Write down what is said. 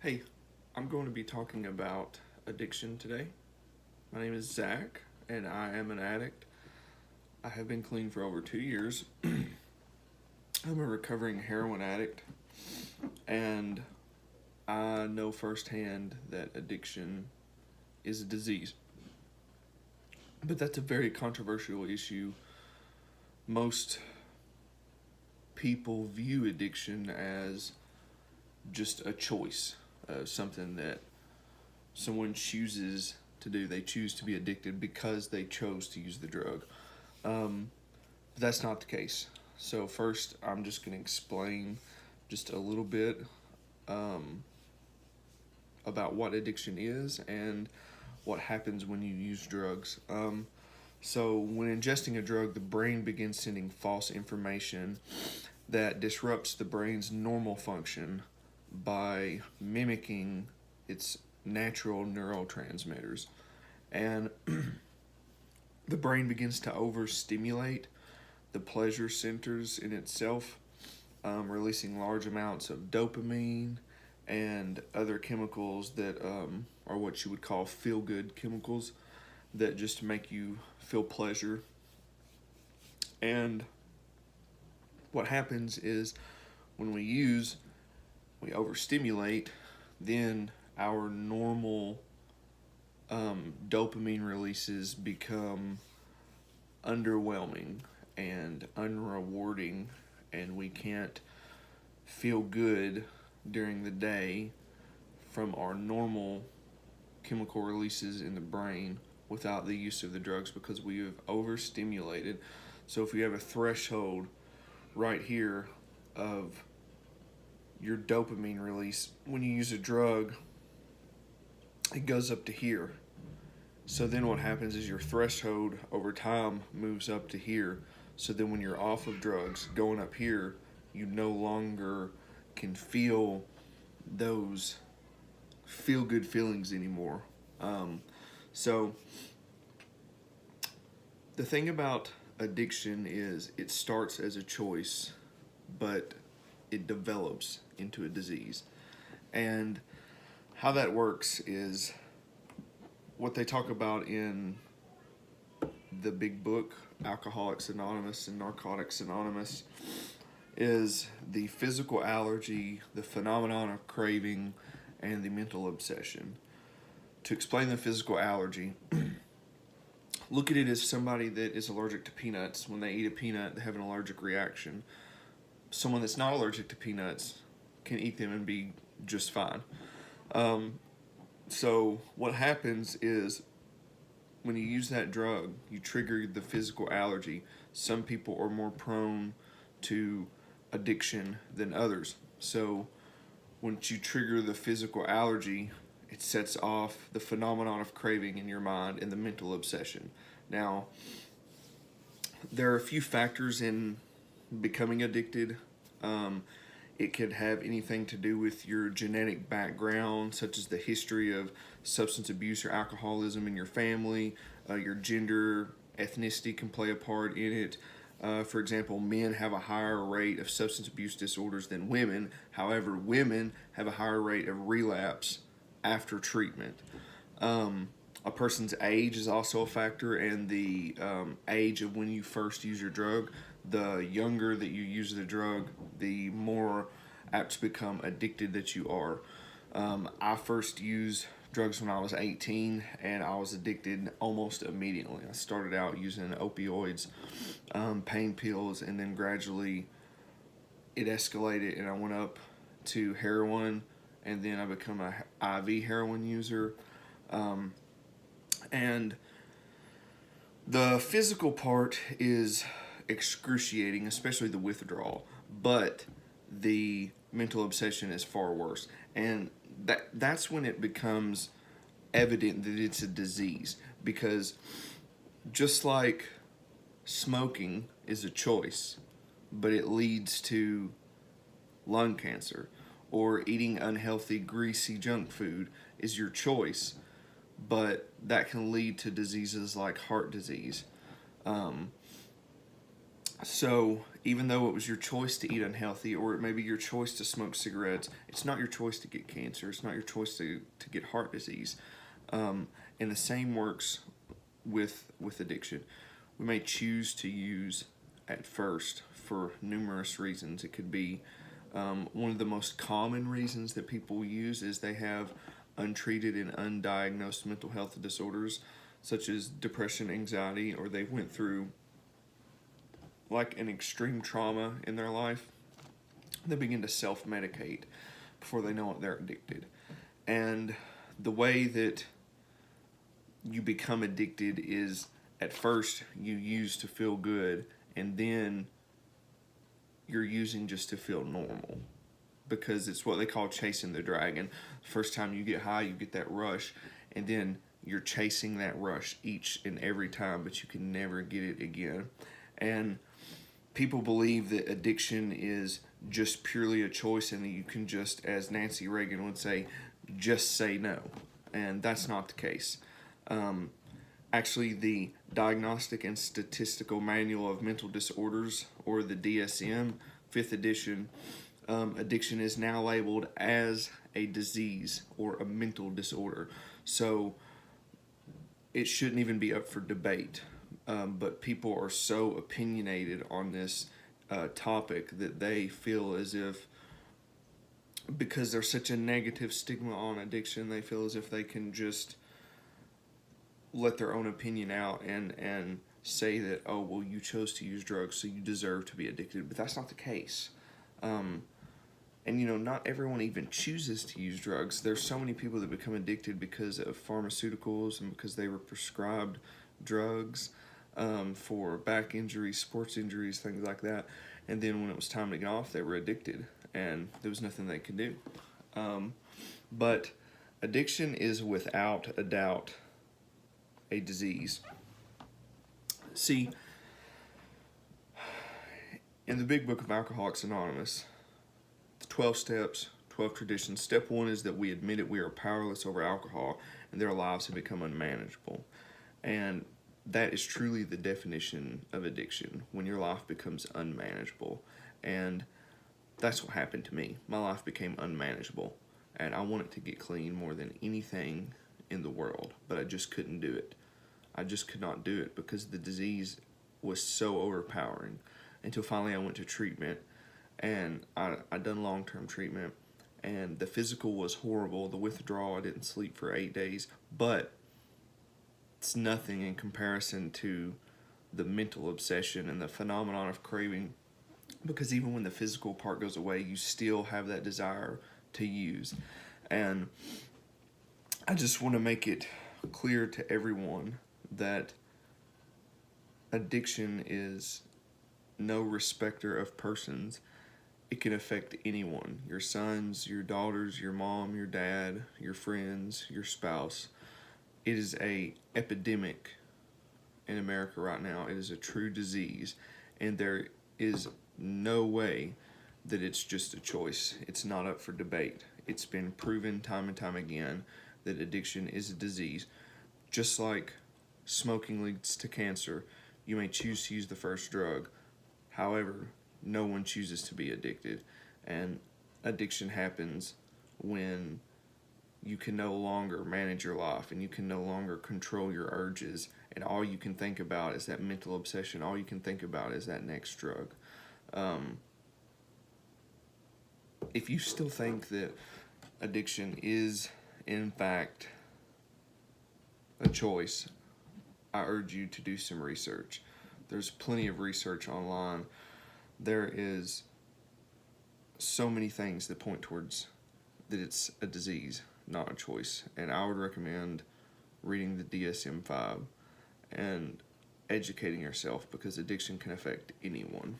Hey, I'm going to be talking about addiction today. My name is Zach, and I am an addict. I have been clean for over 2 years. I'm a recovering heroin addict, and I know firsthand that addiction is a disease. But that's a very controversial issue. Most people view addiction as just a choice, something that someone chooses to do. They choose to be addicted because they chose to use the drug. But that's not the case. So first, I'm just going to explain just a little bit um, about what addiction is and what happens when you use drugs. So when ingesting a drug, the brain begins sending false information that disrupts the brain's normal function by mimicking its natural neurotransmitters. And the brain begins to overstimulate the pleasure centers in itself, releasing large amounts of dopamine and other chemicals that are what you would call feel good chemicals that just make you feel pleasure. And what happens is when we overstimulate, then our normal dopamine releases become underwhelming and unrewarding, and we can't feel good during the day from our normal chemical releases in the brain without the use of the drugs because we have overstimulated. So if you have a threshold right here of your dopamine release, when you use a drug, it goes up to here. So then what happens is your threshold over time moves up to here. So then when you're off of drugs, going up here, you no longer can feel those feel good feelings anymore. So the thing about addiction is it starts as a choice, but it develops into a disease. And how that works is what they talk about in the big book, Alcoholics Anonymous and Narcotics Anonymous, is the physical allergy, the phenomenon of craving, and the mental obsession. To explain the physical allergy, look at it as somebody that is allergic to peanuts. When they eat a peanut, they have an allergic reaction. Someone that's not allergic to peanuts can eat them and be just fine. So what happens is when you use that drug, you trigger the physical allergy. Some people are more prone to addiction than others. So once you trigger the physical allergy, it sets off the phenomenon of craving in your mind and the mental obsession. Now, there are a few factors in becoming addicted. It could have anything to do with your genetic background, such as the history of substance abuse or alcoholism in your family. Your gender, ethnicity can play a part in it. For example, men have a higher rate of substance abuse disorders than women. However, women have a higher rate of relapse after treatment. A person's age is also a factor, and the age of when you first use your drug. The younger that you use the drug, the more apt to become addicted that you are. I first used drugs when I was 18, and I was addicted almost immediately. I started out using opioids, pain pills, and then gradually it escalated, and I went up to heroin, and then I become a IV heroin user. And the physical part is excruciating, especially the withdrawal, but the mental obsession is far worse. And that's when it becomes evident that it's a disease, because just like smoking is a choice, but it leads to lung cancer, or eating unhealthy, greasy junk food is your choice, but that can lead to diseases like heart disease. So even though it was your choice to eat unhealthy, or it may be your choice to smoke cigarettes, it's not your choice to get cancer. It's not your choice to get heart disease. And the same works with addiction. We may choose to use at first for numerous reasons. It could be one of the most common reasons that people use is they have untreated and undiagnosed mental health disorders, such as depression, anxiety, or they went through like an extreme trauma in their life. They begin to self-medicate before they know it, they're addicted. And the way that you become addicted is at first you use to feel good, and then you're using just to feel normal, because it's what they call chasing the dragon. First time you get high, you get that rush, and then you're chasing that rush each and every time, but you can never get it again. And people believe that addiction is just purely a choice, and that you can just, as Nancy Reagan would say, just say no. And that's not the case. Actually, the Diagnostic and Statistical Manual of Mental Disorders, or the DSM, 5th edition, addiction is now labeled as a disease or a mental disorder. So it shouldn't even be up for debate. But people are so opinionated on this topic that they feel as if, because there's such a negative stigma on addiction, they feel as if they can just let their own opinion out and say that, oh, well, you chose to use drugs, so you deserve to be addicted. But that's not the case. And, not everyone even chooses to use drugs. There's so many people that become addicted because of pharmaceuticals and because they were prescribed drugs for back injuries, sports injuries, things like that. And then when it was time to get off, they were addicted, and there was nothing they could do. But addiction is without a doubt a disease. See, in the big book of Alcoholics Anonymous, the 12 steps, 12 traditions, step 1 is that we admit it, we are powerless over alcohol, and their lives have become unmanageable. And that is truly the definition of addiction, when your life becomes unmanageable. And that's what happened to me. My life became unmanageable, and I wanted to get clean more than anything in the world, but I just couldn't do it. I just could not do it because the disease was so overpowering, until finally I went to treatment, and I done long-term treatment, and the physical was horrible. The withdrawal, I didn't sleep for 8 days, but it's nothing in comparison to the mental obsession and the phenomenon of craving, because even when the physical part goes away, you still have that desire to use. And I just want to make it clear to everyone that addiction is no respecter of persons. It can affect anyone, your sons, your daughters, your mom, your dad, your friends, your spouse. It is a epidemic in America right now. It is a true disease, and there is no way that it's just a choice. It's not up for debate. It's been proven time and time again that addiction is a disease. Just like smoking leads to cancer, you may choose to use the first drug. However, no one chooses to be addicted. And addiction happens when you can no longer manage your life, and you can no longer control your urges, and all you can think about is that mental obsession. All you can think about is that next drug. If you still think that addiction is, in fact, a choice, I urge you to do some research. There's plenty of research online. There is so many things that point towards that it's a disease, not a choice. And I would recommend reading the DSM-5 and educating yourself, because addiction can affect anyone.